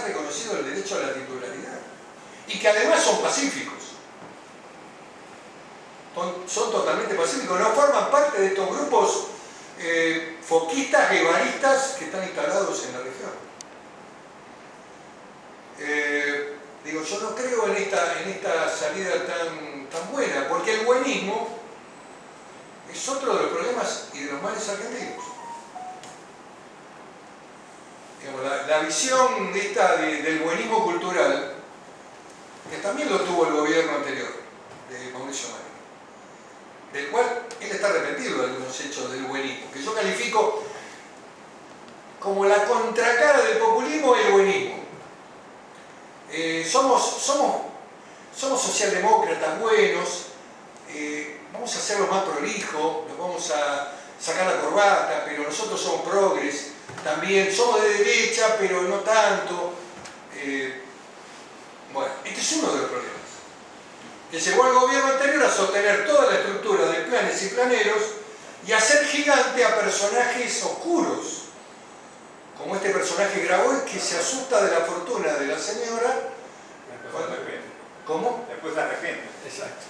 está reconocido el derecho a la titularidad. Y que además son pacíficos. Son totalmente pacíficos, no forman parte de estos grupos foquistas, guevaristas que están instalados en la región. Digo, yo no creo en esta salida tan buena, porque el buenismo es otro de los problemas y de los males argentinos. Digamos, la visión del buenismo cultural, que también lo tuvo el gobierno anterior, de Mauricio Macri, del cual él está arrepentido de algunos hechos del buenismo, que yo califico como la contracara del populismo y el buenismo. Somos socialdemócratas buenos, vamos a ser los más prolijos, nos vamos a sacar la corbata, pero nosotros somos progres también, somos de derecha, pero no tanto. Bueno, este es uno de los problemas. Que llegó al gobierno anterior a sostener toda la estructura de planes y planeros y a hacer gigante a personajes oscuros, como este personaje Grabois, que se asusta de la fortuna de la señora. ¿Cómo? Después se arrepiente. Exacto.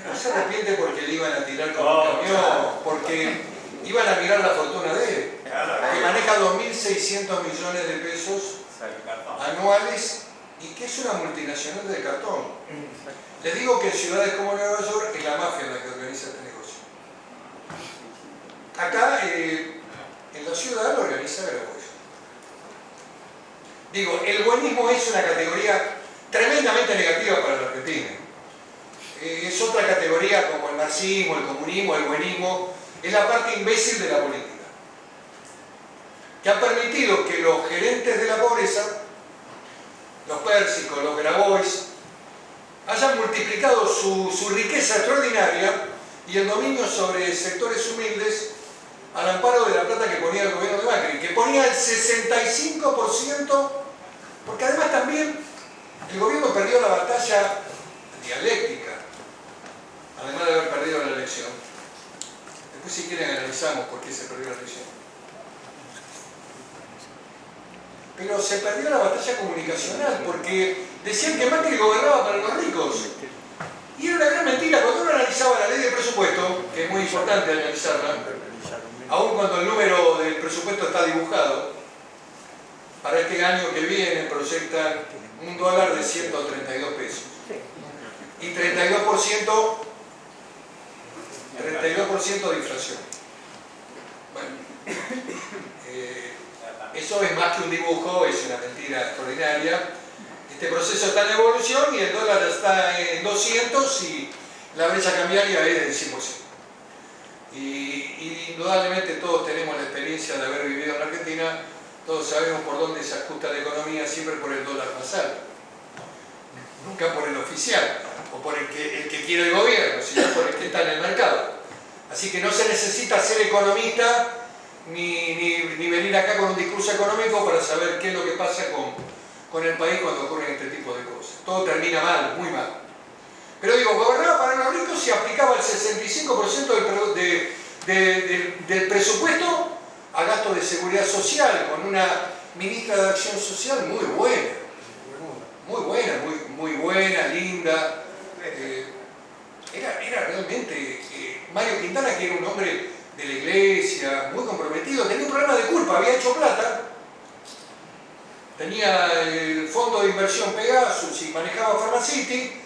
No se arrepiente porque le iban a tirar con un camión, porque iban a mirar la fortuna de él, que maneja 2.600 millones de pesos anuales y que es una multinacional de cartón. Les digo que en ciudades como Nueva York es la mafia la que organiza este negocio. Acá, en la ciudad, lo organiza Grabois. Digo, el buenismo es una categoría tremendamente negativa para la Argentina. Es otra categoría como el marxismo, el comunismo, el buenismo. Es la parte imbécil de la política, que ha permitido que los gerentes de la pobreza, los Pérsicos, los Grabois, hayan multiplicado su riqueza extraordinaria y el dominio sobre sectores humildes al amparo de la plata que ponía el gobierno de Macri, que ponía el 65%, porque además también el gobierno perdió la batalla dialéctica, además de haber perdido la elección. Después, si quieren, analizamos por qué se perdió la elección. Pero se perdió la batalla comunicacional, porque decían que Macri gobernaba para los ricos. Y era una gran mentira. Cuando uno analizaba la ley de presupuesto, que es muy importante analizarla, aun cuando el número del presupuesto está dibujado, para este año que viene proyectan $1 de 132 pesos. Y 32% de inflación. Bueno, eso es más que un dibujo, es una mentira extraordinaria. Este proceso está en evolución y el dólar está en 200 y la brecha cambiaria es del 100%. Y indudablemente todos tenemos la experiencia de haber vivido en la Argentina, todos sabemos por dónde se ajusta la economía, siempre por el dólar más alto. Nunca por el oficial o por el que quiere el gobierno, sino por el que está en el mercado. Así que no se necesita ser economista ni venir acá con un discurso económico para saber qué es lo que pasa con el país cuando ocurren este tipo de cosas. Todo termina mal, muy mal. Pero digo, gobernaba para los ricos y aplicaba el 65% del presupuesto a gasto de seguridad social, con una ministra de Acción Social muy buena. Muy buena, linda. Era realmente Mario Quintana, que era un hombre de la iglesia, muy comprometido, tenía un problema de culpa, había hecho plata, tenía el fondo de inversión Pegasus y manejaba Pharmacity,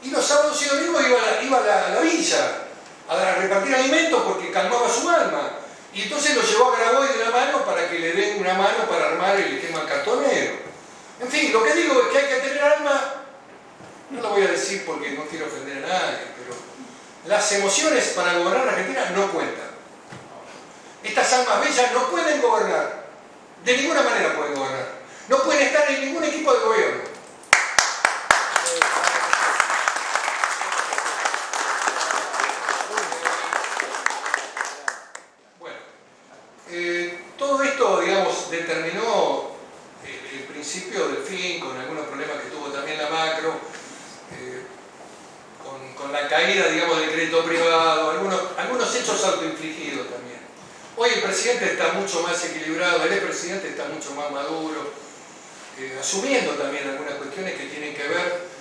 y los sábados y domingos iba a la villa a repartir alimentos porque calmaba su alma. Y entonces lo llevó a Grabois de la mano para que le den una mano para armar el esquema cartonero. En fin, lo que digo es que hay que tener alma, no lo voy a decir porque no quiero ofender a nadie, pero las emociones para gobernar la Argentina no cuentan. Estas almas bellas no pueden gobernar, de ninguna manera pueden gobernar, no pueden estar en ningún equipo de gobierno. Bueno, todo esto, digamos, determinó el principio del fin, con algunos problemas que tuvo también la macro, con la caída, digamos, del crédito privado, algunos hechos autoinfligidos también. Hoy el presidente está mucho más equilibrado, el expresidente está mucho más maduro. asumiendo también algunas cuestiones que tienen que ver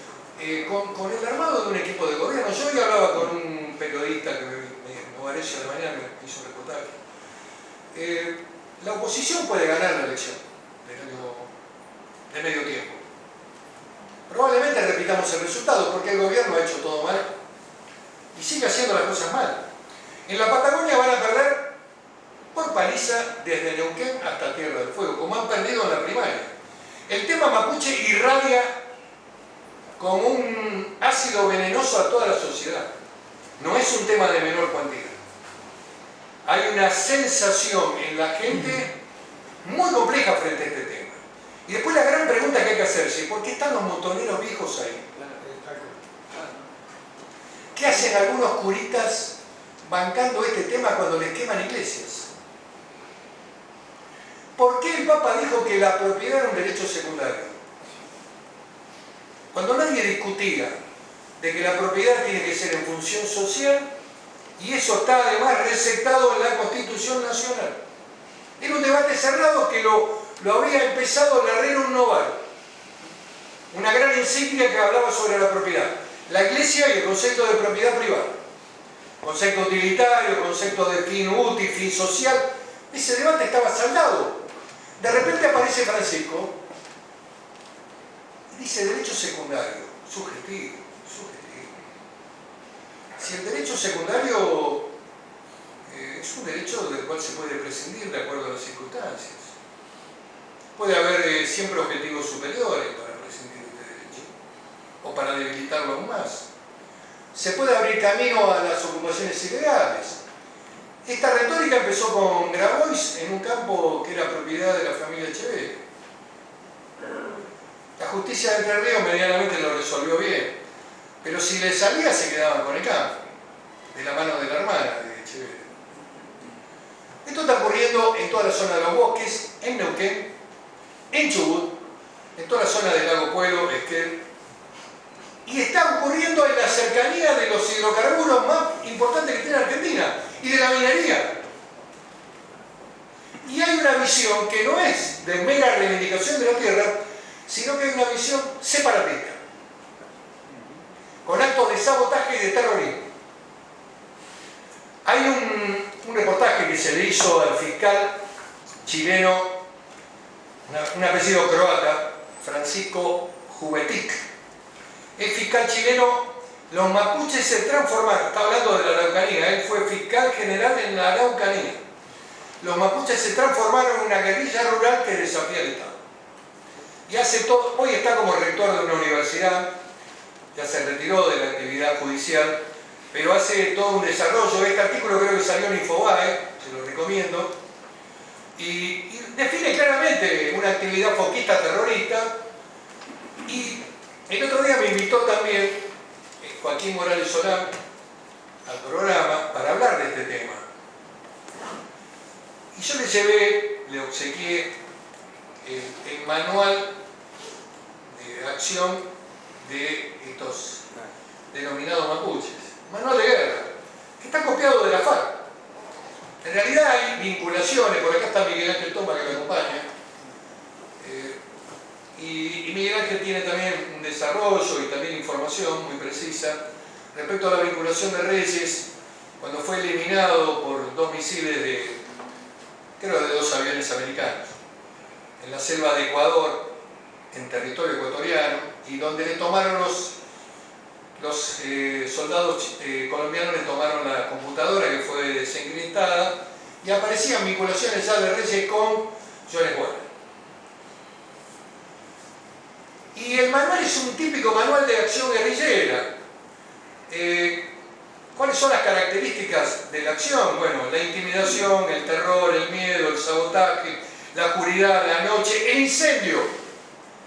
con el armado de un equipo de gobierno. Yo hoy hablaba con un periodista que en Novarecio de mañana me hizo un reportaje. La oposición puede ganar la elección de medio tiempo. Probablemente repitamos el resultado porque el gobierno ha hecho todo mal y sigue haciendo las cosas mal. En la Patagonia van a perder por paliza desde Neuquén hasta Tierra del Fuego, como han perdido en la primaria. El tema mapuche irradia como un ácido venenoso a toda la sociedad. No es un tema de menor cuantía. Hay una sensación en la gente muy compleja frente a este tema. Y después la gran pregunta que hay que hacerse: ¿por qué están los montoneros viejos ahí? ¿Qué hacen algunos curitas bancando este tema cuando les queman iglesias? ¿Por qué el Papa dijo que la propiedad era un derecho secundario? Cuando nadie discutía de que la propiedad tiene que ser en función social, y eso está además recetado en la Constitución Nacional. Era un debate cerrado que lo había empezado Larrero Noval, una gran insignia que hablaba sobre la propiedad, la Iglesia y el concepto de propiedad privada, concepto utilitario, concepto de fin útil, fin social. Ese debate estaba saldado. De repente aparece Francisco y dice derecho secundario, subjetivo. Si el derecho secundario es un derecho del cual se puede prescindir de acuerdo a las circunstancias. Puede haber siempre objetivos superiores para prescindir de este derecho o para debilitarlo aún más. Se puede abrir camino a las ocupaciones ilegales. Esta retórica empezó con Grabois en un campo que era propiedad de la familia Echeverría. La justicia de Entre Ríos medianamente lo resolvió bien, pero si les salía se quedaban con el campo, de la mano de la hermana de Echeverría. Esto está ocurriendo en toda la zona de los bosques, en Neuquén, en Chubut, en toda la zona del lago Puelo, Esquel, y está ocurriendo en la cercanía de los hidrocarburos más importantes que tiene Argentina y de la minería. Y hay una visión que no es de mera reivindicación de la tierra, sino que hay una visión separatista, con actos de sabotaje y de terrorismo. Hay un reportaje que se le hizo al fiscal chileno, un apellido croata, Francisco Jubetic. El fiscal chileno, los mapuches se transformaron, está hablando de la Araucanía, él fue fiscal general en la Araucanía. Los mapuches se transformaron en una guerrilla rural que desafía al Estado. Y hace todo, hoy está como rector de una universidad, ya se retiró de la actividad judicial, pero hace todo un desarrollo. Este artículo creo que salió en Infobae, se lo recomiendo, y define claramente una actividad foquista terrorista. Y el otro día me invitó también Joaquín Morales Solán al programa para hablar de este tema. Y yo le obsequié el manual de acción de estos denominados mapuches, manual de guerra, que está copiado de la FARC. En realidad hay vinculaciones, por acá está Miguel Ángel Toma que me acompaña, y Miguel Ángel tiene también un desarrollo y también información muy precisa respecto a la vinculación de Reyes cuando fue eliminado por 2 misiles creo de 2 aviones americanos en la selva de Ecuador, en territorio ecuatoriano, y donde le tomaron los soldados colombianos le tomaron la computadora que fue desencriptada y aparecían vinculaciones ya de Reyes con Jones Warren. Y el manual es un típico manual de acción guerrillera. ¿Cuáles son las características de la acción? Bueno, la intimidación, el terror, el miedo, el sabotaje, la oscuridad, la noche, el incendio.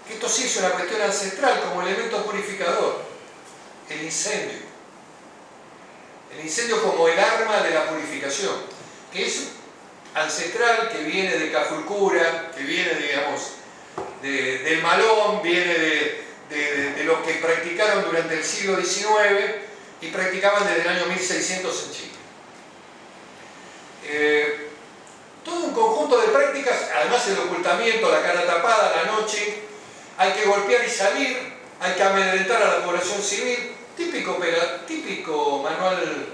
Que esto sí es una cuestión ancestral como elemento purificador. El incendio. El incendio como el arma de la purificación, que es ancestral, que viene de Cafulcura, que viene, digamos, del Malón, viene de los que practicaron durante el siglo XIX y practicaban desde el año 1600 en Chile. Todo un conjunto de prácticas, además el ocultamiento, la cara tapada, la noche, hay que golpear y salir, hay que amedrentar a la población civil, típico manual,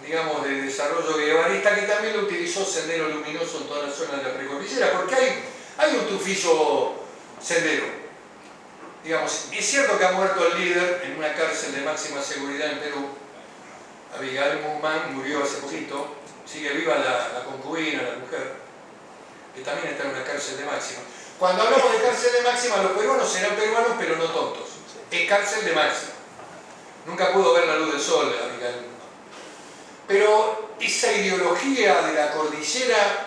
digamos, de desarrollo guevarista, que también lo utilizó Sendero Luminoso en toda la zona de la precordillera, porque hay un tufillo sendero. Digamos, es cierto que ha muerto el líder en una cárcel de máxima seguridad en Perú. Abigail Guzmán murió hace poquito, sigue viva la concubina, la mujer, que también está en una cárcel de máxima. Cuando hablamos de cárcel de máxima, los peruanos serán peruanos, pero no tontos. Es cárcel de máxima. Nunca pudo ver la luz del sol, Abigail Guzmán. Pero esa ideología de la cordillera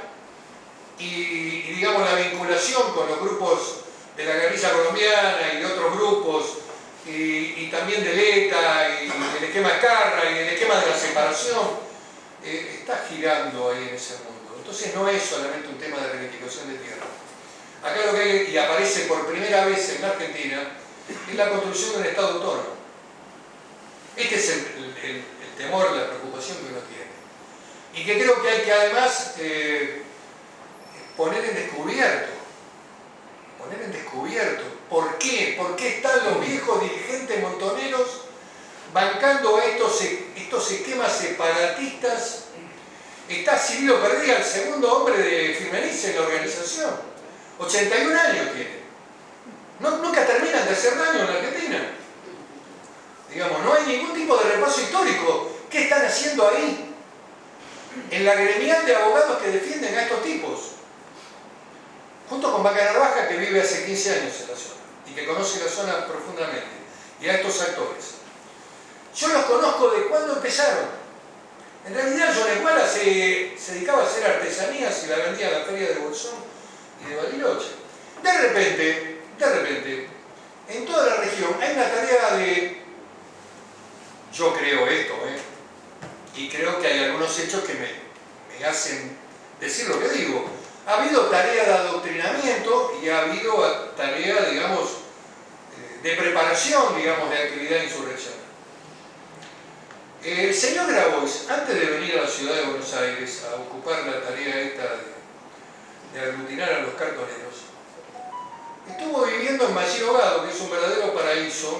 y digamos la vinculación con los grupos de la guerrilla colombiana y de otros grupos, y también del ETA y del esquema Escarra y del esquema de la separación, está girando ahí en ese mundo. Entonces no es solamente un tema de reivindicación de tierra. Acá lo que hay, y aparece por primera vez en la Argentina, es la construcción de un Estado autónomo. Este es el temor, la preocupación que uno tiene. Y que creo que hay que además poner en descubierto. ¿Por qué? ¿Por qué están los viejos dirigentes montoneros bancando estos esquemas separatistas? Está Cirilo Perdía, el segundo hombre de Firmenich en la organización. 81 años tiene. Nunca terminan de hacer daño en la Argentina. Digamos, no hay ningún tipo de repaso histórico. ¿Qué están haciendo ahí? En la gremial de abogados que defienden a estos tipos. Junto con Vaca Narvaja, que vive hace 15 años en la zona y que conoce la zona profundamente, y a estos actores. Yo los conozco de cuando empezaron. En realidad, John Esguala se dedicaba a hacer artesanías y la vendía a la feria de Bolsón y de Bariloche. De repente, en toda la región hay una tarea de... Yo creo esto, y creo que hay algunos hechos que me hacen decir lo que digo. Ha habido tarea de adoctrinamiento y ha habido tarea, digamos, de preparación, digamos, de actividad insurreccional. El señor Grabois, antes de venir a la ciudad de Buenos Aires a ocupar la tarea esta de aglutinar a los cartoneros, estuvo viviendo en Ballino, que es un verdadero paraíso,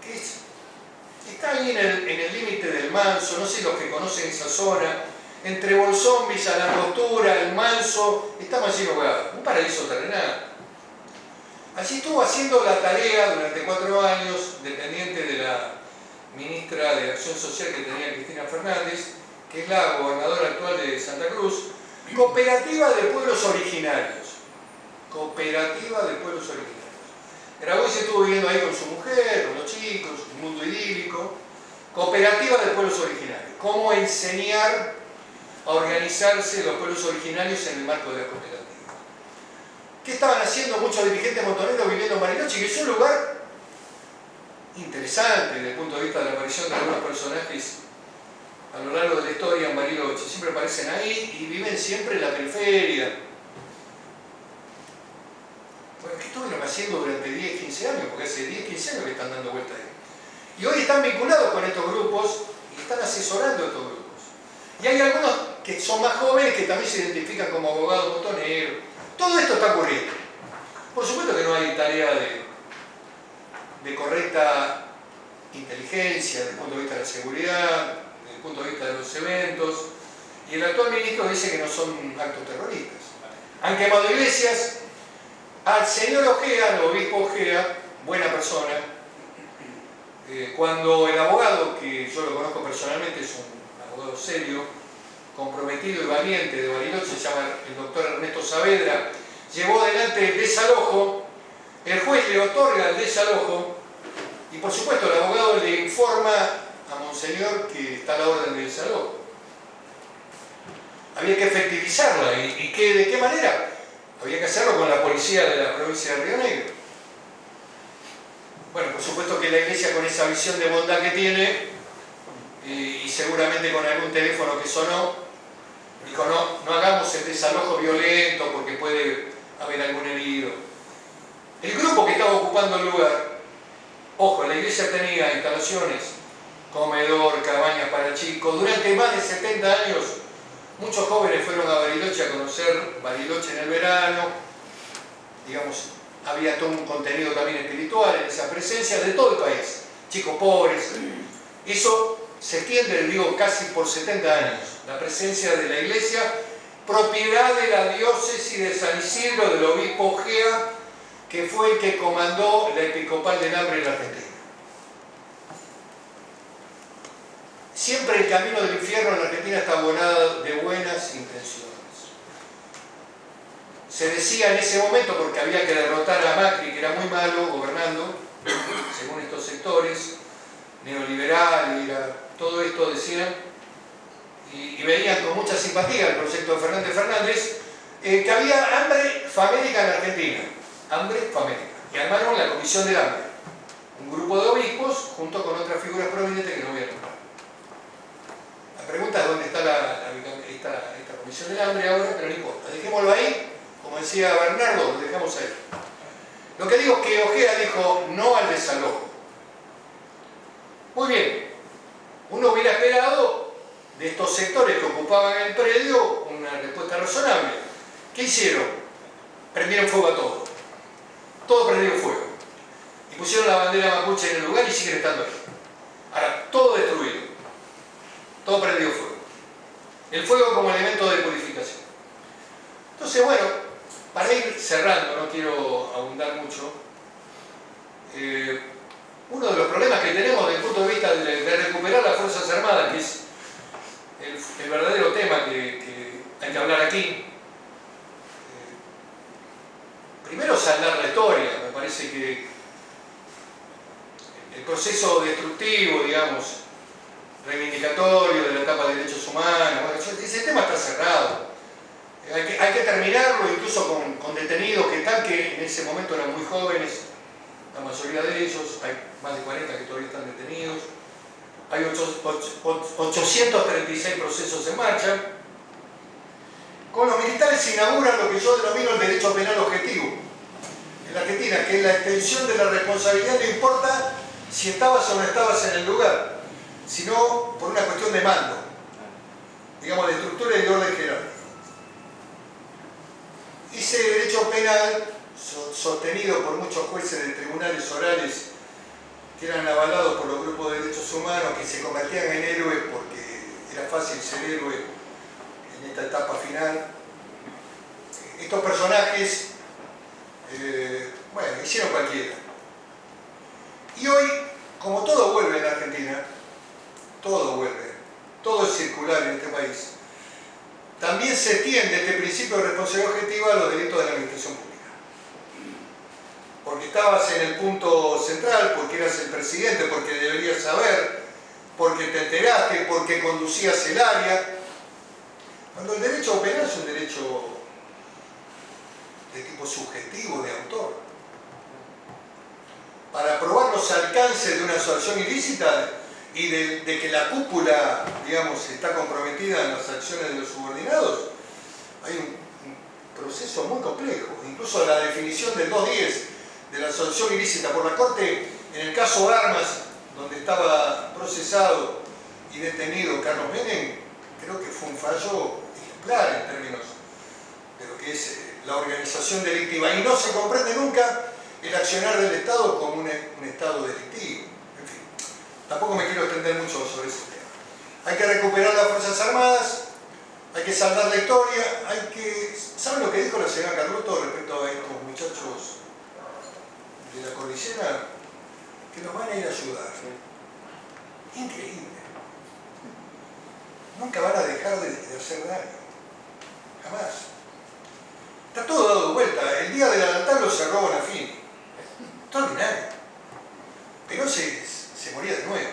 que está ahí en el límite del Manso, no sé los que conocen esa zona, entre Bolsón, Villa Langostura, El Manso, está Ballino, un paraíso terrenal. Allí estuvo haciendo la tarea durante 4 años, dependiente de la ministra de Acción Social que tenía Cristina Fernández, que es la gobernadora actual de Santa Cruz, Cooperativa de Pueblos Originarios. Cooperativa de Pueblos Originarios. Grabois estuvo viviendo ahí con su mujer, con los chicos, un mundo idílico. Cooperativa de Pueblos Originarios. Cómo enseñar a organizarse los pueblos originarios en el marco de la cooperativa. ¿Qué estaban haciendo muchos dirigentes montoneros viviendo en Bariloche? Que es un lugar interesante desde el punto de vista de la aparición de algunos personajes a lo largo de la historia en Bariloche. Siempre aparecen ahí y viven siempre en la periferia. Bueno, ¿qué estuvieron haciendo durante 10, 15 años? Porque hace 10, 15 años que están dando vuelta ahí. Y hoy están vinculados con estos grupos y están asesorando a estos grupos. Y hay algunos que son más jóvenes que también se identifican como abogados montoneros. Todo esto está ocurriendo. Por supuesto que no hay tarea de correcta inteligencia desde el punto de vista de la seguridad, desde el punto de vista de los eventos, y el actual ministro dice que no son actos terroristas. Han quemado iglesias. Al señor Ojea, el obispo Ojea, buena persona, cuando el abogado, que yo lo conozco personalmente, es un abogado serio, comprometido y valiente de Bariloche, se llama el doctor Ernesto Saavedra, llevó adelante el desalojo, el juez le otorga el desalojo y por supuesto el abogado le informa a Monseñor que está la orden de desalojo. Había que efectivizarla y ¿de qué manera? Había que hacerlo con la policía de la provincia de Río Negro. Bueno, por supuesto que la iglesia, con esa visión de bondad que tiene y seguramente con algún teléfono que sonó, dijo no hagamos el desalojo violento porque puede haber algún herido. El grupo que estaba ocupando el lugar, ojo, la iglesia tenía instalaciones, comedor, cabañas para chicos. Durante más de 70 años muchos jóvenes fueron a Bariloche a conocer Bariloche en el verano, digamos, había todo un contenido también espiritual en esa presencia de todo el país, chicos pobres. Eso se extiende, digo, casi por 70 años, la presencia de la iglesia, propiedad de la diócesis de San Isidro, del obispo Ojea, que fue el que comandó la episcopal del hambre en la Argentina. Siempre el camino del infierno en la Argentina está abonado de buenas intenciones. Se decía en ese momento, porque había que derrotar a Macri, que era muy malo gobernando, según estos sectores, neoliberal, todo esto decían, y veían con mucha simpatía el proyecto de Fernández Fernández, que había hambre famélica en la Argentina, hambre famélica, y armaron la Comisión del Hambre, un grupo de obispos junto con otras figuras prominentes que no voy a nombrar. La pregunta es dónde está esta Comisión del Hambre ahora, pero no importa, dejémoslo ahí, como decía Bernardo, lo dejamos ahí. Lo que digo es que Ojeda dijo no al desalojo. Muy bien, uno hubiera esperado de estos sectores que ocupaban el predio una respuesta razonable. ¿Qué hicieron? Prendieron fuego a todo. Todo prendió fuego. Y pusieron la bandera mapuche en el lugar y siguen estando ahí. Ahora, todo destruido. Todo prendió fuego. El fuego como elemento de purificación. Entonces, bueno, para ir cerrando, no quiero abundar mucho, uno de los problemas que tenemos desde el punto de vista de recuperar las Fuerzas Armadas, que es el verdadero tema que hay que hablar aquí, primero saldar la historia. Me parece que el proceso destructivo, digamos, reivindicatorio de la etapa de derechos humanos, bueno, ese tema está cerrado. Hay que terminarlo incluso con detenidos que en ese momento eran muy jóvenes, la mayoría de ellos, hay más de 40 que todavía están detenidos, hay 836 procesos en marcha. Con los militares se inaugura lo que yo denomino el derecho penal objetivo en la Argentina, que es la extensión de la responsabilidad, no importa si estabas o no estabas en el lugar, sino por una cuestión de mando, digamos, de estructura y de orden jerárquico. Ese derecho penal, sostenido por muchos jueces de tribunales orales que eran avalados por los grupos de derechos humanos, que se convertían en héroes porque era fácil ser héroe en esta etapa final, estos personajes, bueno, hicieron cualquiera. Y hoy, como todo vuelve en la Argentina, todo vuelve, todo es circular en este país, también se extiende este principio de responsabilidad objetiva a los delitos de la administración pública. Porque estabas en el punto central, porque eras el presidente, porque deberías saber, porque te enteraste, porque conducías el área. Cuando el derecho penal es un derecho de tipo subjetivo, de autor. Para probar los alcances de una asociación ilícita y de que la cúpula, digamos, está comprometida en las acciones de los subordinados, hay un proceso muy complejo. Incluso la definición del 210 de la asociación ilícita por la Corte, en el caso Armas, donde estaba procesado y detenido Carlos Menem, creo que fue un fallo ejemplar en términos de lo que es la organización delictiva. Y no se comprende nunca el accionar del Estado como un Estado delictivo. En fin, tampoco me quiero extender mucho sobre ese tema. Hay que recuperar las Fuerzas Armadas, hay que saldar la historia, ¿saben lo que dijo la señora Carlotto respecto a estos muchachos de la cordillera? Que nos van a ir a ayudar. Increíble. Nunca van a dejar de hacer daño. Jamás. Está todo dado vuelta. El día del adelantar lo cerró Bonafini. Extraordinario. Pero se moría de nuevo.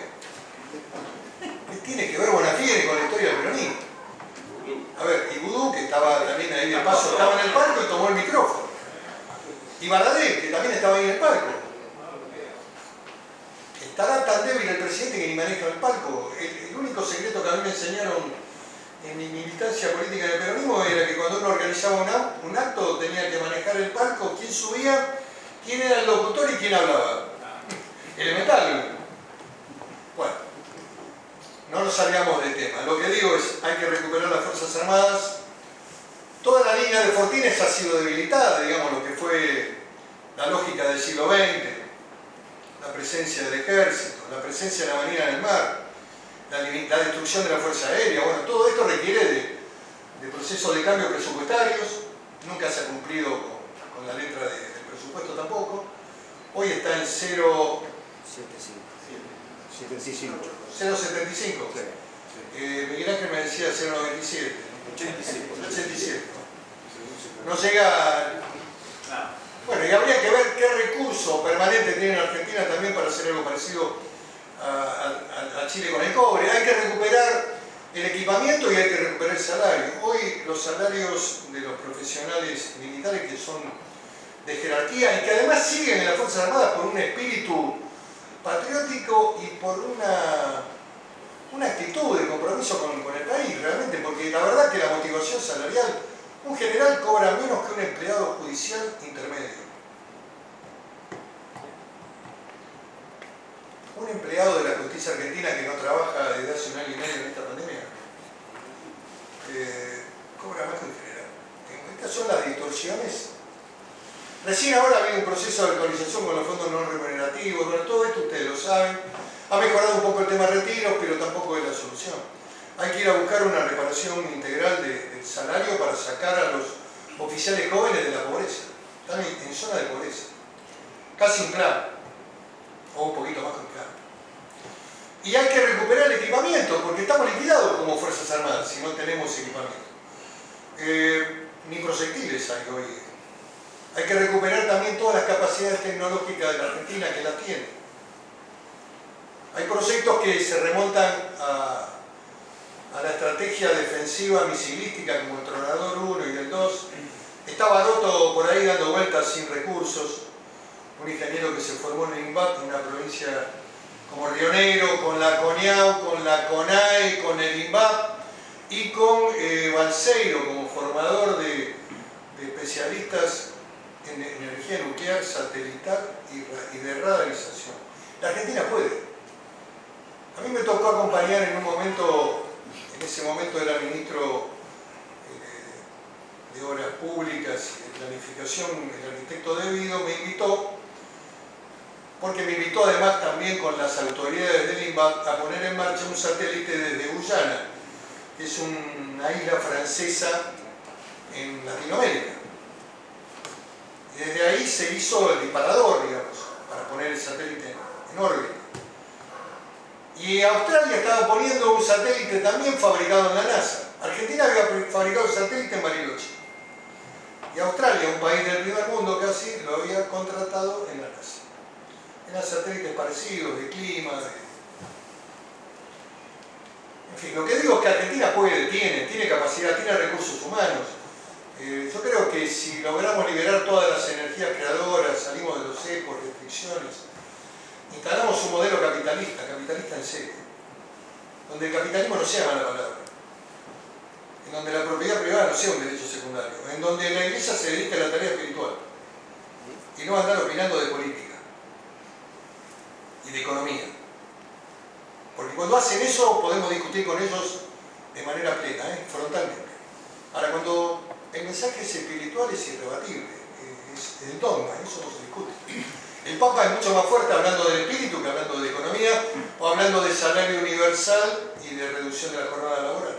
¿Qué tiene que ver Bonafini con la historia del peronismo? A ver, y Vudú, que estaba también ahí de paso, estaba en el palco y tomó el micrófono. Y Baradé, que también estaba ahí en el palco. Estará tan débil el presidente que ni maneja el palco. El único secreto que a mí me enseñaron en mi militancia política en el peronismo era que cuando uno organizaba un acto tenía que manejar el palco, quién subía, quién era el locutor y quién hablaba. Elemental. Bueno, no nos salgamos del tema. Lo que digo es, hay que recuperar las Fuerzas Armadas. Toda la línea de Fortines ha sido debilitada, digamos, lo que fue la del siglo XX, la presencia del ejército, la presencia de la marina en el mar, la destrucción de la fuerza aérea. Bueno, todo esto requiere de procesos de cambio presupuestarios. Nunca se ha cumplido con la letra del presupuesto tampoco. Hoy está en 0,75. 0,75. Miguel Ángel me decía 0,97. 87. No llega. Bueno, y habría que ver qué recurso permanente tiene la Argentina también para hacer algo parecido a Chile con el cobre. Hay que recuperar el equipamiento y hay que recuperar el salario. Hoy los salarios de los profesionales militares, que son de jerarquía y que además siguen en las Fuerzas Armadas por un espíritu patriótico y por una actitud de compromiso con el país, realmente, porque la verdad que la motivación salarial, un general cobra menos que un empleado judicial intermedio. Un empleado de la justicia argentina que no trabaja desde hace 1 año y medio en esta pandemia cobra más que un general. Estas son las distorsiones. Recién ahora ha habido un proceso de actualización con los fondos no remunerativos. Bueno, todo esto ustedes lo saben. Ha mejorado un poco el tema de retiros, pero tampoco es la solución. Hay que ir a buscar una reparación integral del salario para sacar a los oficiales jóvenes de la pobreza. Están en zona de pobreza. Casi un plan. O un poquito más que un plan. Y hay que recuperar el equipamiento, porque estamos liquidados como Fuerzas Armadas si no tenemos equipamiento. Ni proyectiles hay hoy. Hay que recuperar también todas las capacidades tecnológicas de la Argentina que las tiene. Hay proyectos que se remontan a la estrategia defensiva misilística como el Tronador 1 y el 2. Está Baroto por ahí dando vueltas sin recursos. Un ingeniero que se formó en el INVAP, en una provincia como Río Negro, con la CONIAU, con la CONAE, con el INVAP y con Balseiro como formador de especialistas en energía nuclear, satelital y de radarización. La Argentina puede. A mí me tocó acompañar en un momento, en ese momento era ministro de Obras Públicas y de Planificación, el arquitecto Devido, me invitó, porque me invitó además también con las autoridades del INVAP a poner en marcha un satélite desde Guyana, que es una isla francesa en Latinoamérica. Y desde ahí se hizo el disparador, digamos, para poner el satélite en órbita. Y Australia estaba poniendo un satélite también fabricado en la NASA. Argentina había fabricado el satélite en Bariloche. Y Australia, un país del primer mundo casi, lo había contratado en la NASA. Eran satélites parecidos, de clima, En fin, lo que digo es que Argentina puede, tiene capacidad, tiene recursos humanos. Yo creo que si logramos liberar todas las energías creadoras, salimos de los ecos, restricciones, instalamos un modelo capitalista en serio, donde el capitalismo no sea mala palabra, en donde la propiedad privada no sea un derecho secundario, en donde la Iglesia se dedique a la tarea espiritual y no andar opinando de política y de economía. Porque cuando hacen eso podemos discutir con ellos de manera plena, frontalmente. Ahora, cuando el mensaje es espiritual, es irrebatible, es el dogma, eso no se discute. El Papa es mucho más fuerte hablando del espíritu que hablando de economía o hablando de salario universal y de reducción de la jornada laboral.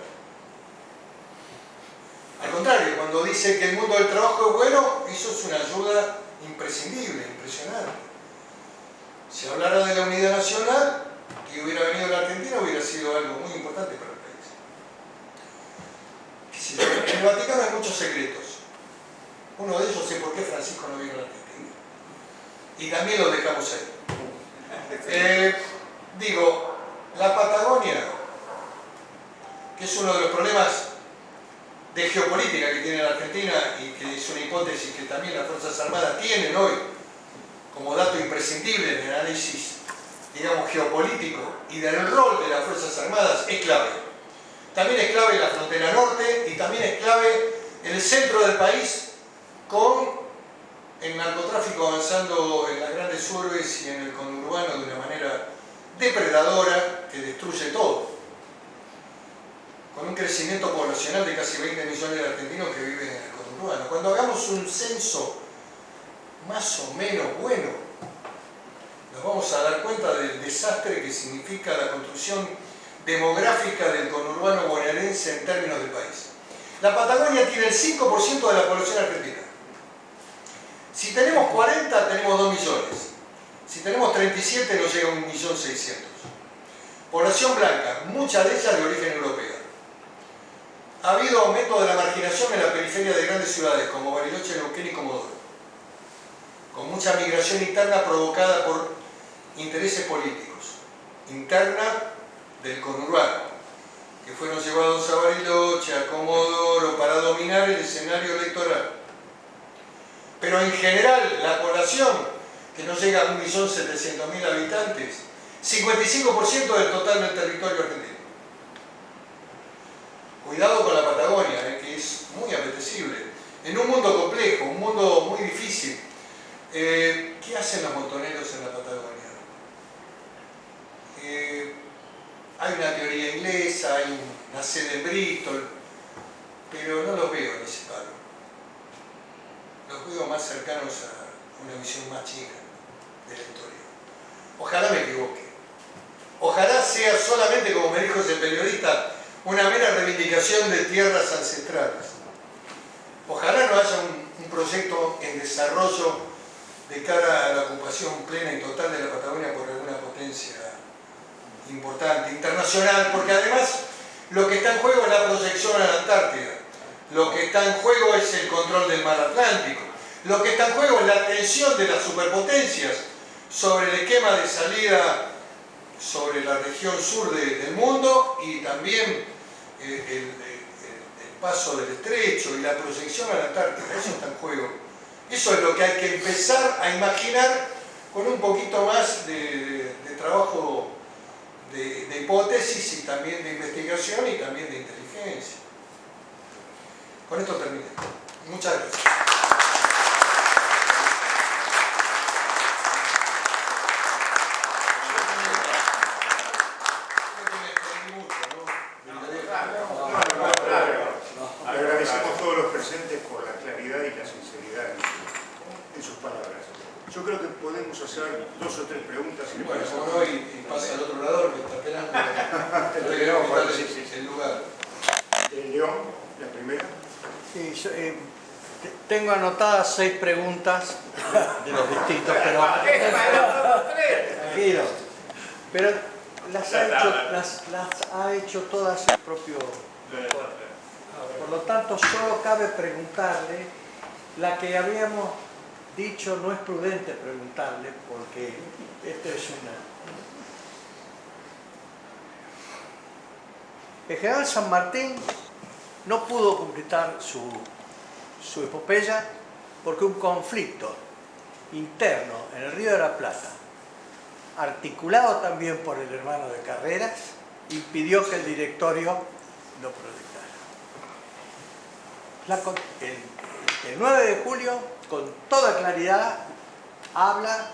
Al contrario, cuando dice que el mundo del trabajo es bueno, eso es una ayuda imprescindible, impresionante. Si hablara de la unidad nacional y hubiera venido la Argentina, hubiera sido algo muy importante para el país. En el Vaticano hay muchos secretos. Uno de ellos es por qué Francisco no vino a la Argentina. Y también lo dejamos ahí. Digo, la Patagonia, que es uno de los problemas de geopolítica que tiene la Argentina y que es una hipótesis que también las Fuerzas Armadas tienen hoy como dato imprescindible en el análisis, digamos, geopolítico y del rol de las Fuerzas Armadas, es clave. También es clave la frontera norte y también es clave el centro del país con el narcotráfico avanzando en las grandes urbes y en el conurbano de una manera depredadora que destruye todo. Con un crecimiento poblacional de casi 20 millones de argentinos que viven en el conurbano. Cuando hagamos un censo más o menos bueno, nos vamos a dar cuenta del desastre que significa la construcción demográfica del conurbano bonaerense en términos del país. La Patagonia tiene el 5% de la población argentina. Si tenemos 40, tenemos 2 millones. Si tenemos 37, nos llega a 1.600.000. Población blanca, muchas de ellas de origen europeo. Ha habido aumento de la marginación en la periferia de grandes ciudades como Bariloche, Neuquén y Comodoro, con mucha migración interna provocada por intereses políticos, interna del conurbano, que fueron llevados a Bariloche, a Comodoro, para dominar el escenario electoral. Pero en general, la población, que no llega a 1.700.000 habitantes, 55% del total del territorio argentino. Cuidado con la Patagonia, que es muy apetecible. En un mundo complejo, un mundo muy difícil. ¿Qué hacen los montoneros en la Patagonia? Hay una teoría inglesa, hay una sede en Bristol, pero no los veo en ese palo. Los veo más cercanos a una visión más chica de la historia. Ojalá me equivoque. Ojalá sea solamente, como me dijo ese periodista, una mera reivindicación de tierras ancestrales. Ojalá no haya un proyecto en desarrollo de cara a la ocupación plena y total de la Patagonia por alguna potencia importante, internacional, porque además lo que está en juego es la proyección a la Antártida, lo que está en juego es el control del mar Atlántico, lo que está en juego es la atención de las superpotencias sobre el esquema de salida sobre la región sur del mundo y también el paso del estrecho y la proyección a la Antártida. Eso está en juego. Eso es lo que hay que empezar a imaginar con un poquito más de trabajo de hipótesis y también de investigación y también de inteligencia. Con esto terminé. Muchas gracias. Agradecemos a todos los presentes por la claridad y la sinceridad en sus palabras. Yo creo que podemos hacer 2 o 3 preguntas. Bueno, como no, y pasa al otro lado, me está esperando. El lugar. León, la primera. Sí, yo, tengo anotadas 6 preguntas de los distintos, pero... Tranquilo. Pero las ha hecho todas el propio... Por lo tanto, solo cabe preguntarle la que habíamos dicho, no es prudente preguntarle, porque esto es una... El general San Martín no pudo completar su epopeya porque un conflicto interno en el Río de la Plata, articulado también por el hermano de Carreras, impidió que el directorio lo proyectara. El 9 de julio, con toda claridad, habla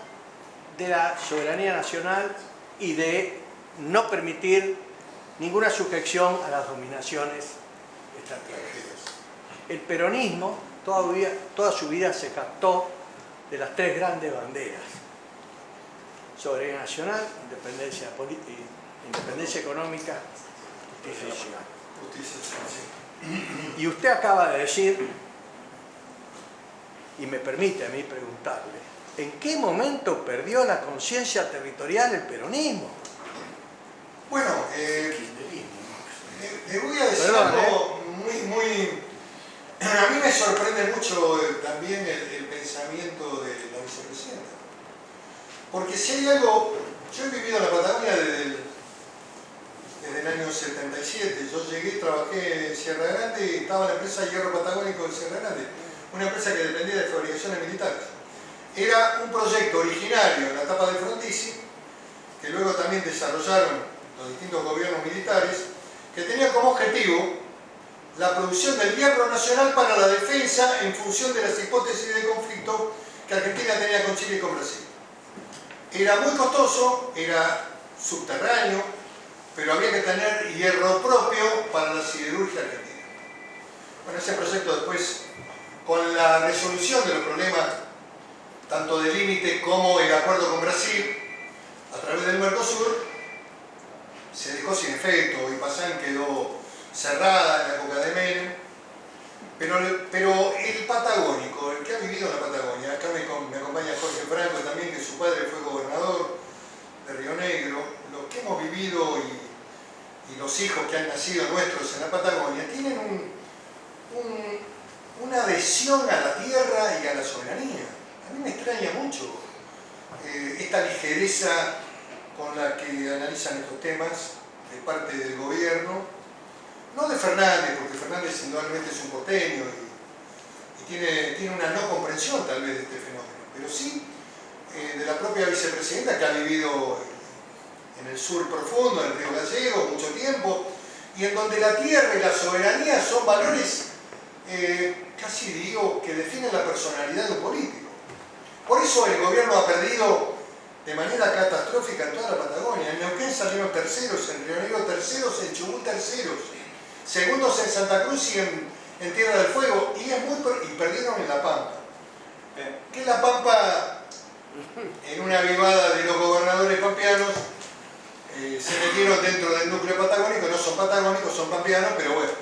de la soberanía nacional y de no permitir ninguna sujeción a las dominaciones extranjeras. El peronismo toda su vida se jactó de las 3 grandes banderas: soberanía nacional, independencia económica, justicia social. Y usted acaba de decir, y me permite a mí preguntarle, ¿en qué momento perdió la conciencia territorial el peronismo? Bueno, le voy a decir algo muy... A mí me sorprende mucho también el pensamiento de la vicepresidenta. Porque si hay algo... Yo he vivido en la Patagonia desde el año 77. Yo llegué, trabajé en Sierra Grande y estaba la empresa Hierro Patagónico de Sierra Grande, una empresa que dependía de fabricaciones militares. Era un proyecto originario en la etapa de Frondizi, que luego también desarrollaron los distintos gobiernos militares, que tenía como objetivo la producción del hierro nacional para la defensa en función de las hipótesis de conflicto que Argentina tenía con Chile y con Brasil. Era muy costoso, era subterráneo, pero había que tener hierro propio para la siderurgia argentina. Bueno, ese proyecto después, con la resolución de los problemas tanto de límite como el acuerdo con Brasil, a través del Mercosur, se dejó sin efecto. Ipazán quedó cerrada en la época de Menem. Pero el patagónico, el que ha vivido en la Patagonia, acá me acompaña Jorge Franco también, que su padre fue gobernador de Río Negro, los que hemos vivido y los hijos que han nacido nuestros en la Patagonia, tienen una adhesión a la tierra y a la soberanía. A mí me extraña mucho esta ligereza con la que analizan estos temas de parte del gobierno. No de Fernández, porque Fernández indudablemente es un porteño y tiene una no comprensión tal vez de este fenómeno, pero sí de la propia vicepresidenta, que ha vivido en el sur profundo, en el Río Gallegos, mucho tiempo, y en donde la tierra y la soberanía son valores, casi digo, que definen la personalidad de un político. Por eso el gobierno ha perdido de manera catastrófica en toda la Patagonia. En Neuquén salieron terceros, en Río Negro terceros, en Chubut terceros, segundos en Santa Cruz y en Tierra del Fuego, y perdieron en La Pampa. Que La Pampa, en una avivada de los gobernadores pampeanos, se metieron dentro del núcleo patagónico. No son patagónicos, son pampeanos, pero bueno.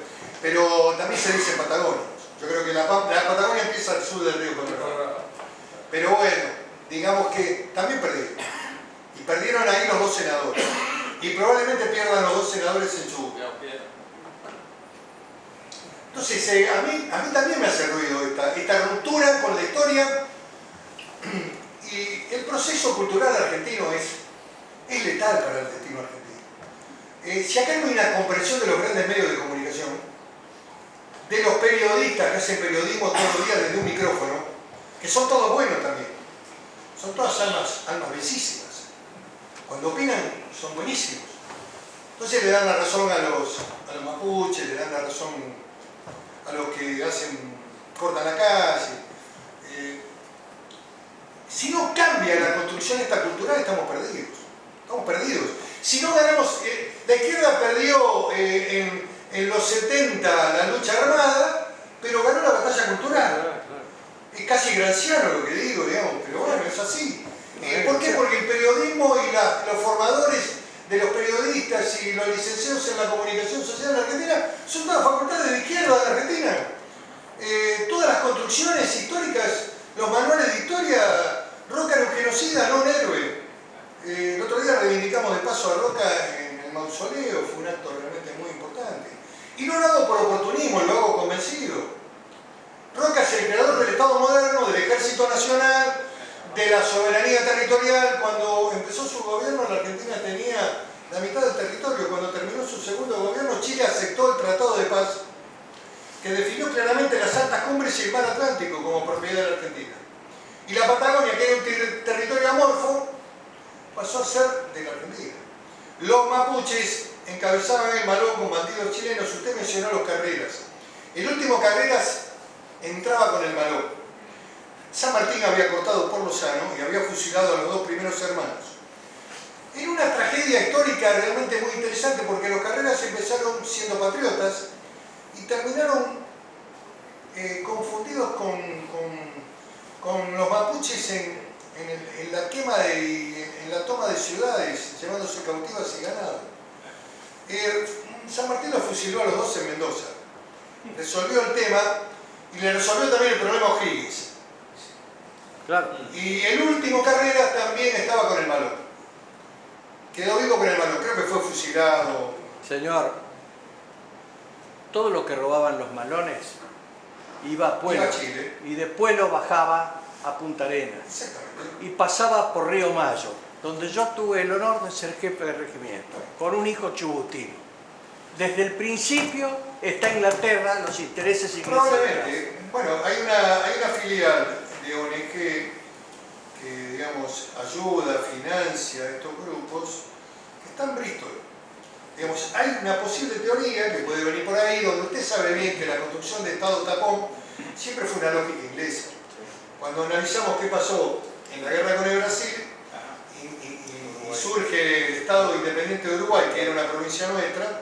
Pero también se dicen patagónicos. Yo creo que la Patagonia empieza al sur del río Colorado. Pero bueno, digamos que también perdieron. Y perdieron ahí los dos senadores. Y probablemente pierdan los dos senadores en Chubut. Entonces, a mí también me hace ruido esta ruptura con la historia, y el proceso cultural argentino es letal para el destino argentino. Si acá no hay una comprensión de los grandes medios de comunicación, de los periodistas que hacen periodismo todos los días desde un micrófono, que son todos buenos también, son todas almas bellísimas, cuando opinan son buenísimos. Entonces le dan la razón a los mapuches, le dan la razón a los que cortan la calle. Si no cambia la construcción esta cultural, estamos perdidos. Estamos perdidos. Si no ganamos, la izquierda perdió en los 70 la lucha armada, pero ganó la batalla cultural. Es casi granciano lo que digo, digamos, pero bueno, es así. ¿Por qué? Porque el periodismo y los formadores de los periodistas y los licenciados en la comunicación social en la Argentina son todas facultades de izquierda de la Argentina. Todas las construcciones históricas, los manuales de historia, Roca era un genocida, no un héroe. El otro día reivindicamos de paso a Roca en el mausoleo, fue un acto realmente muy importante. Y no lo hago por oportunismo, lo hago convencido. Roca es el creador del Estado moderno, del Ejército Nacional, de la soberanía territorial. Cuando empezó su gobierno, la Argentina tenía la mitad del territorio. Cuando terminó su segundo gobierno, Chile aceptó el Tratado de Paz, que definió claramente las altas cumbres y el mar Atlántico como propiedad de la Argentina. Y la Patagonia, que era un territorio amorfo, pasó a ser de la Argentina. Los mapuches encabezaban el malón con bandidos chilenos. Usted mencionó los Carreras. El último Carreras entraba con el malón. San Martín había cortado por Lozano y había fusilado a los dos primeros hermanos. Era una tragedia histórica realmente muy interesante, porque los Carreras empezaron siendo patriotas y terminaron confundidos con los mapuches en la quema en la toma de ciudades, llevándose cautivas y ganado. San Martín los fusiló a los dos en Mendoza. Resolvió el tema y le resolvió también el problema a O'Higgins. Claro. Y el último Carreras también estaba con el malón. Quedó vivo con el malón, creo que fue fusilado. Señor, todo lo que robaban los malones iba a Pueblo, Iba a Chile. y de Pueblo bajaba a Punta Arenas Exactamente. y pasaba por Río Mayo, donde yo tuve el honor de ser jefe de regimiento, con un hijo chubutino. Desde el principio está Inglaterra, los intereses ingleses. Probablemente. Bueno, hay una filial de ONG que, digamos, ayuda, financia estos grupos, que está en Bristol. Digamos, hay una posible teoría que puede venir por ahí, donde usted sabe bien que la construcción de Estado tapón siempre fue una lógica inglesa. Cuando analizamos qué pasó en la guerra con el Brasil y surge el Estado independiente de Uruguay, que era una provincia nuestra,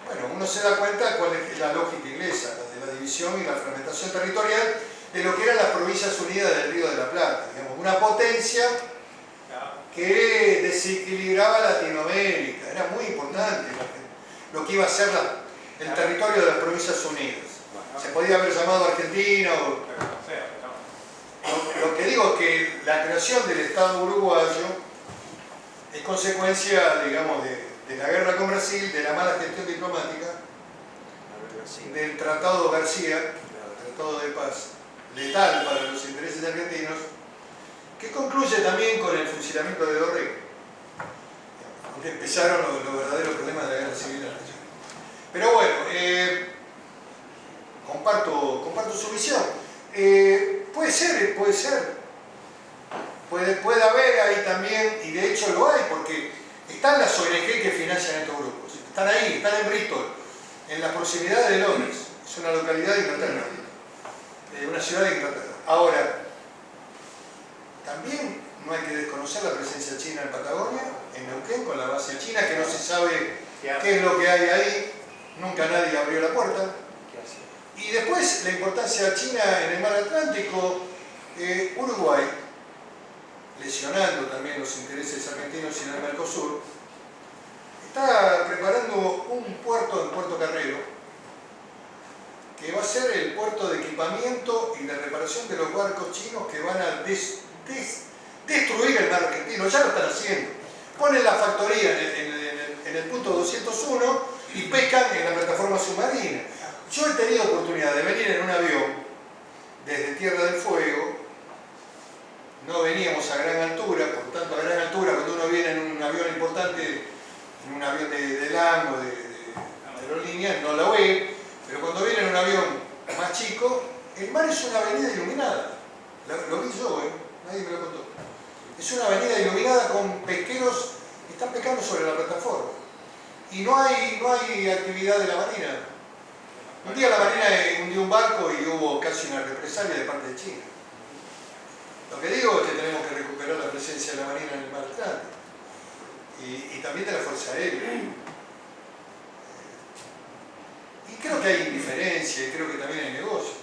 bueno, uno se da cuenta cuál es la lógica inglesa, de la división y la fragmentación territorial, de lo que eran las Provincias Unidas del Río de la Plata, digamos, una potencia que desequilibraba Latinoamérica. Era muy importante lo que iba a ser el territorio de las Provincias Unidas. Se podía haber llamado Argentina o... Lo que digo es que la creación del Estado uruguayo es consecuencia, digamos, de la guerra con Brasil, de la mala gestión diplomática, del Tratado García, el Tratado de Paz, letal para los intereses argentinos, que concluye también con el fusilamiento de Dorrego, donde empezaron los verdaderos problemas de la guerra civil argentina. Pero bueno, comparto su visión. Puede ser. Puede haber ahí también, y de hecho lo hay, porque están las ONG que financian estos grupos. Están ahí, están en Bristol, en las proximidades de Londres. Es una localidad de Inglaterra, una ciudad de Inglaterra. Ahora, también no hay que desconocer la presencia china en Patagonia, en Neuquén, con la base china, que no se sabe qué es lo que hay ahí. Nunca nadie abrió la puerta. Y después la importancia china en el mar Atlántico, Uruguay, lesionando también los intereses argentinos y en el Mercosur, está preparando un puerto en Puerto Carrero, que va a ser el puerto de equipamiento y de reparación de los barcos chinos que van a destruir el mar argentino. Ya lo están haciendo. Ponen la factoría en el punto 201 y pescan en la plataforma submarina. Yo he tenido oportunidad de venir en un avión desde Tierra del Fuego. No veníamos a gran altura, por tanto a gran altura cuando uno viene en un avión importante, en un avión de LAN o de aerolínea, no la ve, pero cuando viene en un avión más chico, el mar es una avenida iluminada. Lo vi yo, nadie me lo contó. Es una avenida iluminada con pesqueros que están pescando sobre la plataforma. Y no hay actividad de la marina. Un día la marina hundió un barco y hubo casi una represalia de parte de China. Lo que digo es que tenemos que recuperar la presencia de la marina en el mar Atlántico y también de la Fuerza Aérea. Y creo que hay indiferencia y creo que también hay negocios.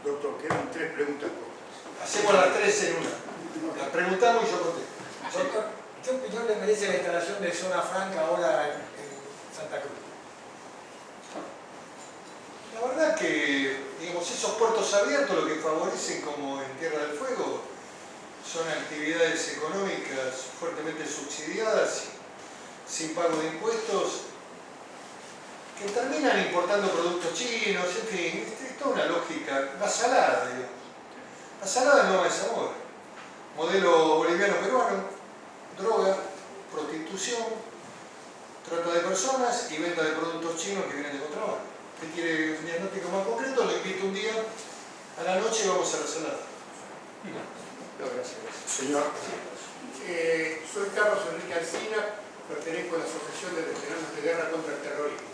Doctor, quedan 3 preguntas cortas. Hacemos las 3 en una. Las preguntamos y yo contesto. Doctor, ¿qué opinión le merece la instalación de zona franca ahora en Santa Cruz? La verdad que, digamos, esos puertos abiertos lo que favorecen, como en Tierra del Fuego, son actividades económicas fuertemente subsidiadas, sin pago de impuestos, que terminan importando productos chinos, en fin, es toda una lógica basalada, digamos. Basalada no es amor. Modelo boliviano-peruano, droga, prostitución, trata de personas y venta de productos chinos que vienen de contrabando. ¿Usted quiere un diagnóstico más concreto? Le invito un día a la noche y vamos a la salada. No, gracias. Señor. Soy Carlos Enrique Alsina, pertenezco a la Asociación de Veteranos de Guerra contra el Terrorismo.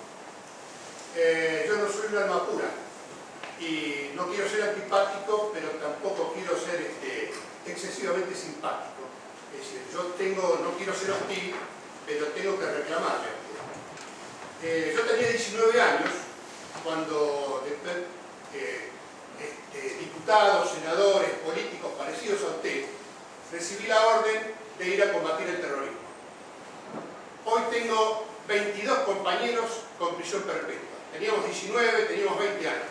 Yo no soy un alma pura y no quiero ser antipático, pero tampoco quiero ser excesivamente simpático. Es decir, no quiero ser hostil, pero tengo que reclamarle a usted. Yo tenía 19 años cuando diputados, senadores, políticos parecidos a usted, recibí la orden de ir a combatir el terrorismo. Hoy tengo 22 compañeros con prisión perpetua. Teníamos 19, teníamos 20 años.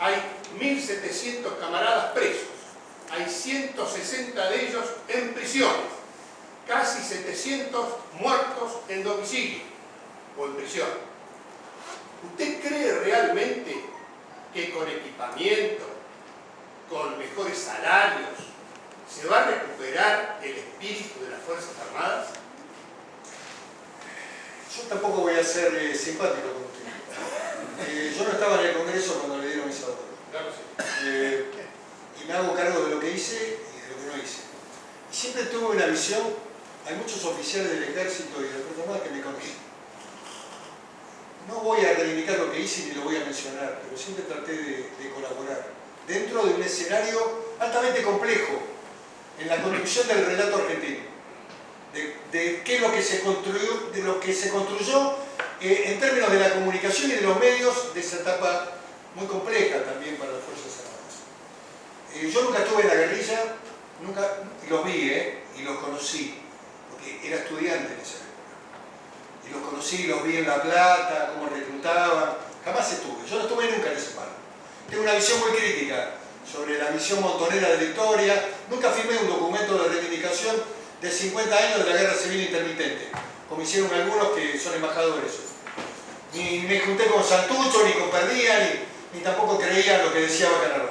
Hay 1.700 camaradas presos. Hay 160 de ellos en prisiones. Casi 700 muertos en domicilio o en prisión. ¿Usted cree realmente que con equipamiento, con mejores salarios, se va a recuperar el espíritu de las Fuerzas Armadas? Yo tampoco voy a ser simpático con usted. Yo no estaba en el Congreso cuando le dieron esa orden. Claro, sí. Y me hago cargo de lo que hice y de lo que no hice. Y siempre tuve una visión, hay muchos oficiales del Ejército y de las Fuerzas Armadas que me conocen. No voy a reivindicar lo que hice ni lo voy a mencionar, pero siempre traté de colaborar dentro de un escenario altamente complejo en la construcción del relato argentino, de qué es lo que se construyó, de lo que se construyó en términos de la comunicación y de los medios, de esa etapa muy compleja también para las Fuerzas Armadas. Yo nunca estuve en la guerrilla, nunca, y los vi, y los conocí, porque era estudiante en esa época. Y los conocí, los vi en La Plata, cómo reclutaban, jamás estuve, yo no estuve nunca en ese paro. Tengo una visión muy crítica sobre la visión montonera de la historia, nunca firmé un documento de reivindicación de 50 años de la Guerra Civil Intermitente, como hicieron algunos que son embajadores. Ni me junté con Santucho, ni con Perdía, ni tampoco creía en lo que decía Bacanarro.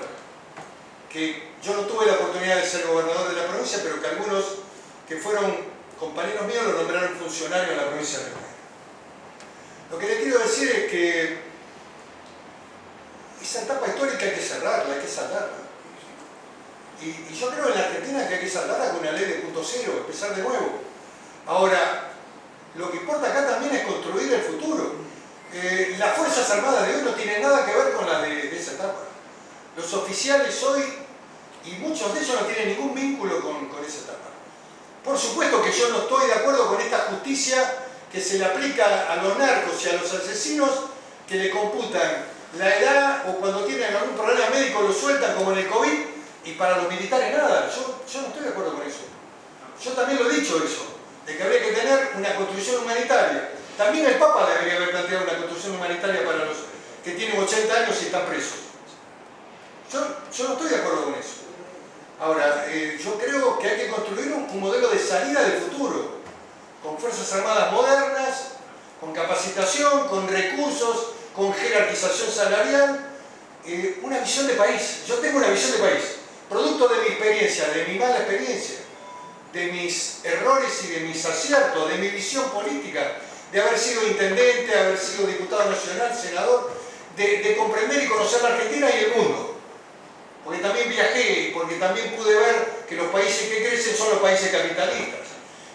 Que yo no tuve la oportunidad de ser gobernador de la provincia, pero que algunos que fueron compañeros míos lo nombraron funcionario en la provincia de Río Negro. Lo que le quiero decir es que esa etapa histórica hay que cerrarla, hay que saldarla. Y yo creo en la Argentina que hay que saldarla con una ley de punto cero, empezar de nuevo. Ahora, lo que importa acá también es construir el futuro. Las Fuerzas Armadas de hoy no tienen nada que ver con las de esa etapa. Los oficiales hoy, y muchos de ellos no tienen ningún vínculo con esa etapa. Por supuesto que yo no estoy de acuerdo con esta justicia que se le aplica a los narcos y a los asesinos, que le computan la edad o cuando tienen algún problema médico lo sueltan como en el COVID, y para los militares nada. Yo no estoy de acuerdo con eso. Yo también lo he dicho eso, de que habría que tener una construcción humanitaria. También el Papa debería haber planteado una construcción humanitaria para los que tienen 80 años y están presos. Yo no estoy de acuerdo con eso. Ahora, yo creo que hay que construir un modelo de salida del futuro, con Fuerzas Armadas modernas, con capacitación, con recursos, con jerarquización salarial, una visión de país. Yo tengo una visión de país, producto de mi experiencia, de mi mala experiencia, de mis errores y de mis aciertos, de mi visión política, de haber sido intendente, haber sido diputado nacional, senador, de comprender y conocer la Argentina y el mundo. Porque también viajé y porque también pude ver que los países que crecen son los países capitalistas.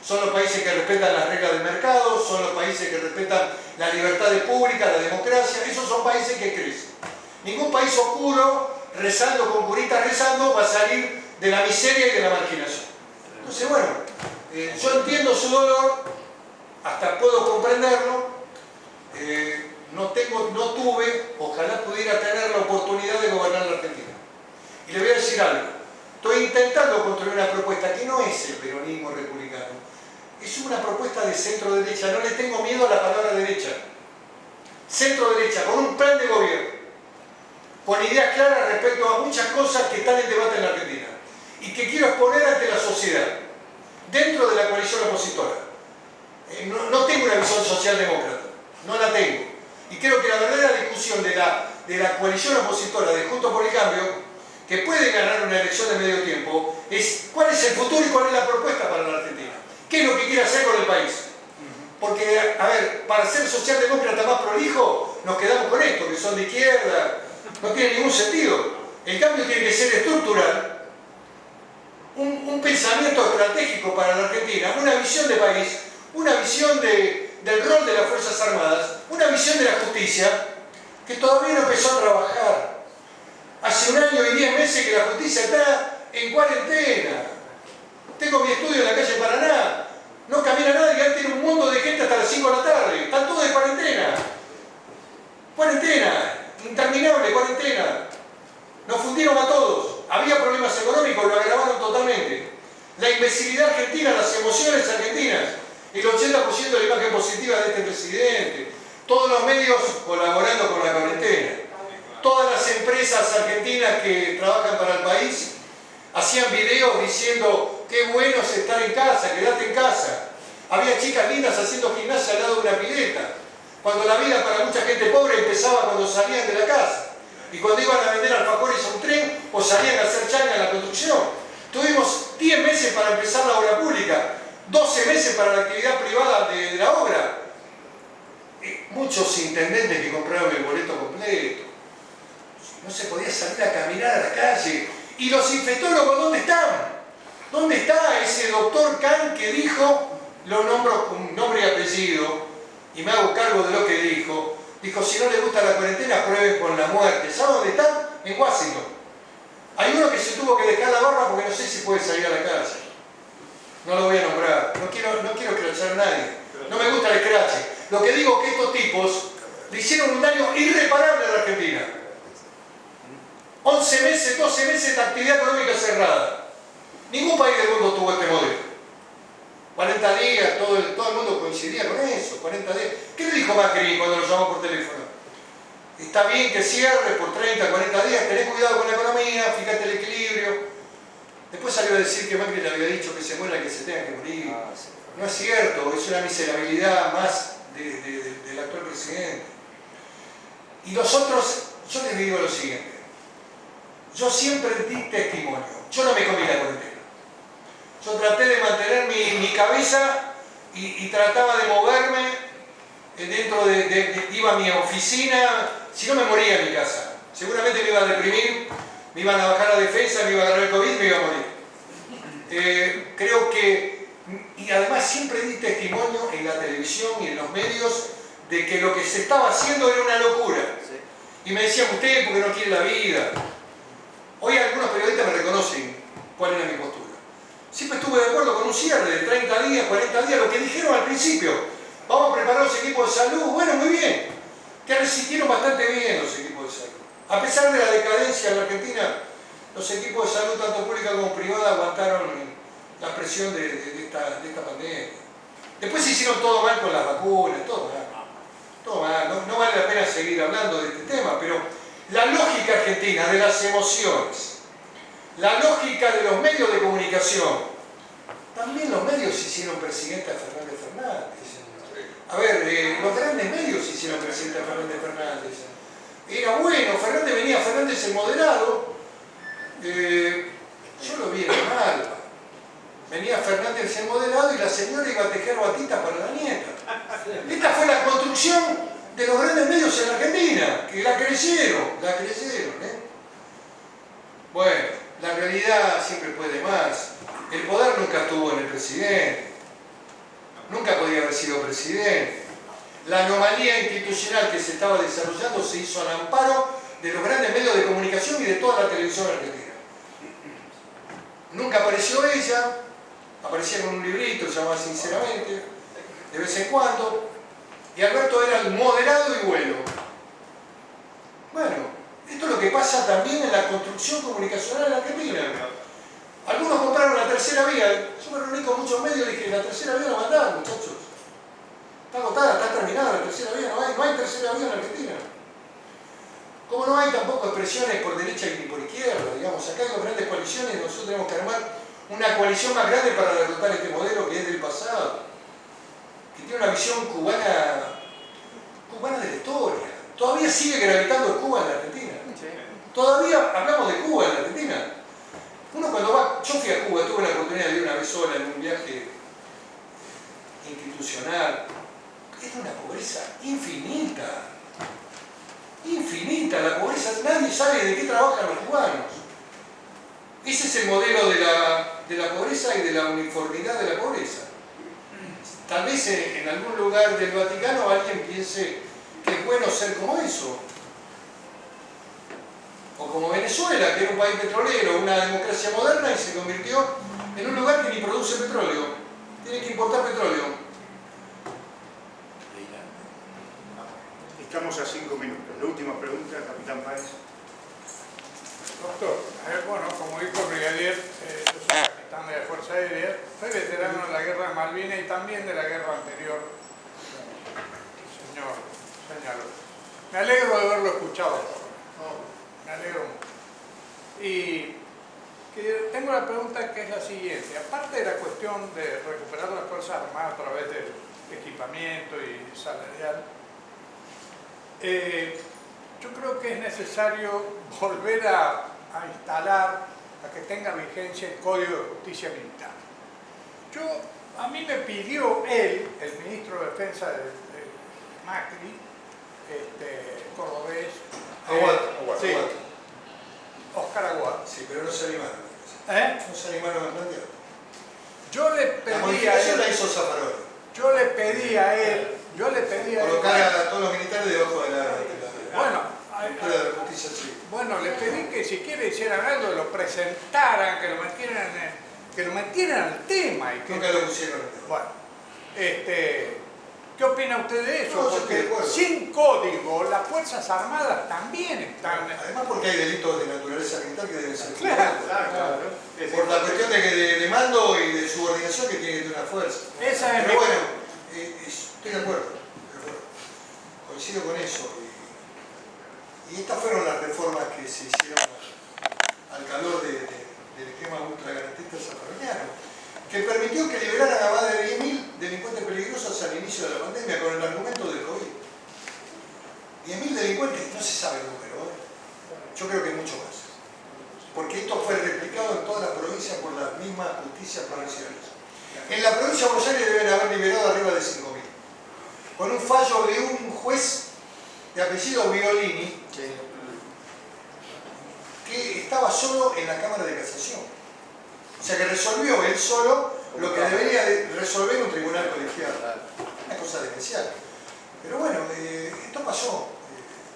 Son los países que respetan las reglas del mercado, son los países que respetan las libertades públicas, la democracia. Esos son países que crecen. Ningún país oscuro, rezando con curitas rezando, va a salir de la miseria y de la marginación. Entonces, bueno, yo entiendo su dolor, hasta puedo comprenderlo, no tuve, ojalá pudiera tener la oportunidad de gobernar la Argentina. Y le voy a decir algo, estoy intentando construir una propuesta que no es el peronismo republicano, es una propuesta de centro-derecha, no le tengo miedo a la palabra derecha. Centro-derecha, con un plan de gobierno, con ideas claras respecto a muchas cosas que están en debate en la Argentina y que quiero exponer ante la sociedad, dentro de la coalición opositora. No tengo una visión socialdemócrata, no la tengo. Y creo que la verdadera discusión de la coalición opositora de Juntos por el Cambio, que puede ganar una elección de medio tiempo, es cuál es el futuro y cuál es la propuesta para la Argentina. ¿Qué es lo que quiere hacer con el país? Porque, a ver, para ser socialdemócrata más prolijo, nos quedamos con esto, que son de izquierda, no tiene ningún sentido. El cambio tiene que ser estructural, un pensamiento estratégico para la Argentina, una visión de país, una visión del rol de las Fuerzas Armadas, una visión de la justicia, que todavía no empezó a trabajar. Hace 1 año y 10 meses que la justicia está en cuarentena. Tengo mi estudio en la calle Paraná. No camina nadie, antes tiene un mundo de gente hasta las 5 de la tarde. Están todos de cuarentena. Cuarentena, interminable cuarentena. Nos fundieron a todos. Había problemas económicos, lo agravaron totalmente. La imbecilidad argentina, las emociones argentinas, el 80% de la imagen positiva de este presidente, todos los medios colaborando con la cuarentena, todas las empresas argentinas que trabajan para el país hacían videos diciendo qué bueno es estar en casa, quédate en casa. Había chicas lindas haciendo gimnasia al lado de una pileta, cuando la vida para mucha gente pobre empezaba cuando salían de la casa y cuando iban a vender alfajores a un tren o salían a hacer changa en la construcción. Tuvimos 10 meses para empezar la obra pública, 12 meses para la actividad privada de la obra. Muchos intendentes que compraron el boleto completo. No se podía salir a caminar a la calle. ¿Y los infectólogos dónde están? ¿Dónde está ese doctor Khan que dijo, lo nombro con nombre y apellido, y me hago cargo de lo que dijo? Dijo, si no le gusta la cuarentena, prueben con la muerte. ¿Saben dónde están? En Washington. Hay uno que se tuvo que dejar la barba porque no sé si puede salir a la calle. No lo voy a nombrar. No quiero escrachar a nadie. No me gusta el escrache. Lo que digo es que estos tipos le hicieron un daño irreparable a la Argentina. 11 meses, 12 meses de actividad económica cerrada. Ningún país del mundo tuvo este modelo. 40 días, todo el mundo coincidía con eso, 40 días. ¿Qué le dijo Macri cuando lo llamó por teléfono? Está bien que cierre por 30, 40 días, tenés cuidado con la economía, fíjate el equilibrio. Después salió a decir que Macri le había dicho que se muera el que se tenga que morir. No es cierto, es una miserabilidad más del actual presidente. Y los otros, yo les digo lo siguiente. Yo siempre di testimonio. Yo no me comí la cuarentena. Yo traté de mantener mi cabeza y trataba de moverme dentro iba a mi oficina, si no me moría en mi casa. Seguramente me iba a deprimir, me iban a bajar la defensa, me iba a agarrar el COVID, me iba a morir. Creo que, y además siempre di testimonio en la televisión y en los medios de que lo que se estaba haciendo era una locura. Y me decían, usted porque no quiere la vida. Hoy algunos periodistas me reconocen cuál era mi postura. Siempre estuve de acuerdo con un cierre de 30 días, 40 días, lo que dijeron al principio. Vamos a preparar los equipos de salud. Bueno, muy bien. Que resistieron bastante bien los equipos de salud. A pesar de la decadencia en la Argentina, los equipos de salud, tanto pública como privada, aguantaron la presión de esta pandemia. Después se hicieron todo mal con las vacunas, todo mal. Todo mal. No vale la pena seguir hablando de este tema, pero la lógica argentina de las emociones, la lógica de los medios de comunicación, también los medios hicieron presidente a Fernández Fernández. A ver, los grandes medios hicieron presidente a Fernández Fernández. Era bueno, Fernández el moderado, yo lo vi en el mal. Venía Fernández el moderado y la señora iba a tejer batitas para la nieta. Esta fue la construcción de los grandes medios en la Argentina, que la creyeron. Bueno, la realidad siempre puede más. El poder nunca estuvo en el presidente. Nunca podía haber sido presidente. La anomalía institucional que se estaba desarrollando se hizo al amparo de los grandes medios de comunicación y de toda la televisión argentina. Nunca apareció ella, aparecía con un librito llamado Sinceramente, de vez en cuando, y Alberto era el moderado y bueno. Bueno, esto es lo que pasa también en la construcción comunicacional en la Argentina. Algunos compraron la tercera vía. Yo me reuní con muchos medios y dije, la tercera vía la mandaron, muchachos. Está agotada, está terminada la tercera vía, no hay tercera vía en Argentina. Como no hay tampoco expresiones por derecha y por izquierda, digamos, acá hay dos grandes coaliciones y nosotros tenemos que armar una coalición más grande para derrotar este modelo que es del pasado, que tiene una visión cubana de la historia. Todavía sigue gravitando Cuba en la Argentina. Todavía hablamos de Cuba en la Argentina. Uno cuando va, yo fui a Cuba, tuve la oportunidad de ir una vez sola en un viaje institucional. Es una pobreza infinita. Infinita la pobreza. Nadie sabe de qué trabajan los cubanos. Ese es el modelo de la pobreza y de la uniformidad de la pobreza. Tal vez en algún lugar del Vaticano alguien piense que es bueno ser como eso. O como Venezuela, que era un país petrolero, una democracia moderna y se convirtió en un lugar que ni produce petróleo. Tiene que importar petróleo. Estamos a 5 minutos. La última pregunta, capitán Páez. Doctor, bueno, como dijo el brigadier, yo soy capitán de la Fuerza Aérea, soy veterano de la guerra de Malvinas y también de la guerra anterior. Señor, señaló. Me alegro de haberlo escuchado. Me alegro mucho. Y tengo la pregunta que es la siguiente. Aparte de la cuestión de recuperar las Fuerzas Armadas a través del equipamiento y salarial, yo creo que es necesario volver a instalar, a que tenga vigencia el Código de Justicia Militar. A mí me pidió él, el ministro de Defensa de Macri, cordobés, Aguanta. Oscar Aguad. Sí, pero no se animaron. No se animaron a plantear. Yo le La pedí a modificación la él, hizo Zaffaroni. Colocar a todos los militares debajo de la justicia civil. Bueno, le pedí que si quiere hicieran algo, lo presentaran, que lo metieran al tema. Y que, Nunca lo pusieron. bueno, ¿Qué opina usted de eso? No, yo estoy de Porque acuerdo. sin código las Fuerzas Armadas también están... Además porque hay delitos de naturaleza militar que deben ser Claro, juzgados. Por la cuestión de mando y de subordinación que tiene que tener una fuerza. Esa es Pero mi- bueno, estoy de acuerdo, coincido con eso. Y estas fueron las reformas que se hicieron al calor del esquema ultragarantista zafarriano, que permitió que liberaran a más de 10.000 delincuentes peligrosos al inicio de la pandemia con el argumento del COVID. 10.000 delincuentes, no se sabe el número, yo creo que mucho más. Porque esto fue replicado en todas las provincias por las mismas justicias provinciales. En la provincia de Buenos Aires deben haber liberado arriba de 5.000. Con un fallo de un juez de apellido Violini, que estaba solo en la Cámara de Casación. O sea que resolvió él solo lo que debería resolver un tribunal colegial. Una cosa demencial. Pero bueno, esto pasó.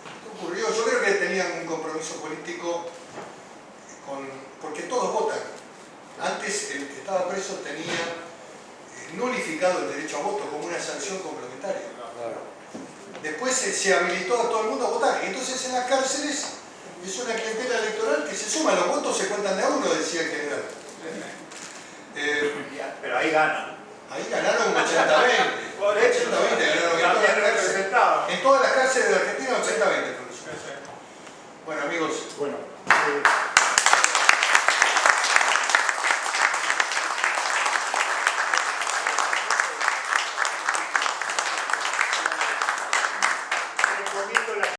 Esto ocurrió. Yo creo que tenían un compromiso político porque todos votan. Antes el que estaba preso tenía nulificado el derecho a voto como una sanción complementaria. Después se habilitó a todo el mundo a votar. Entonces en las cárceles es una clientela electoral que se suma, los votos se cuentan de a uno, decía el general. Pero ahí ganan. Ahí ganaron 80-20. 80-20 ganaron en todas las cárceles de Argentina, 80-20. Bueno amigos, Bueno,